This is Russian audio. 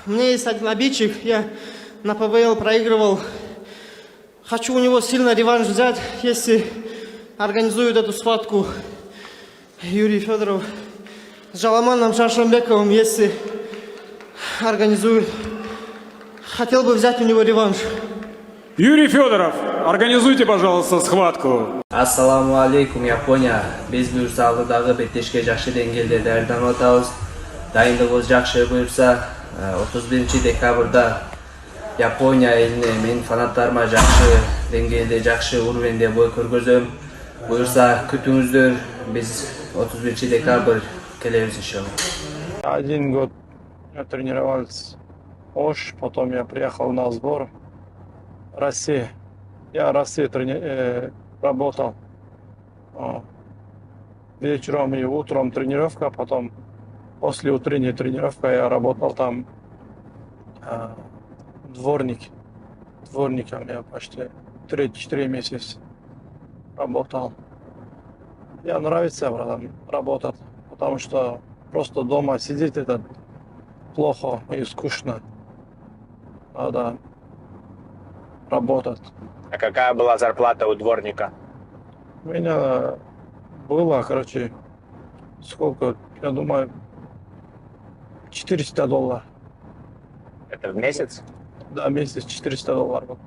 У меня есть один обидчик, я на ПВЛ проигрывал. Хочу у него сильно реванш взять, если организуют эту схватку Юрий Федоров с Жаламаном Шаршамбековым, если организуют. Хотел бы взять у него реванш. Юрий Федоров, организуйте, пожалуйста, схватку. Ассаламу алейкум, Япония. Биз буюрса алдыдагы беттешке жакшы деңгээлде даярданып атабыз. Дайындыгыбыз жакшы буюрса 31 декабрда Япония элине менин фанаттарыма жакшы деңгээлде, жакшы уровенде бой көргөзөм. Буюрса күтүңүздөр. Биз 31 декабрь келебиз иншалла. 1 год тренировались Ош, потом я приехал на сбор России. Я в России работал. Вечером и утром тренировка, потом после утренней тренировки я работал там дворником. Я почти 3-4 месяца работал. Мне нравится работать, потому что просто дома сидеть это плохо и скучно. Надо работать. А какая была зарплата у дворника? У меня было, сколько, я думаю, $400. Это в месяц? Да, месяц $400.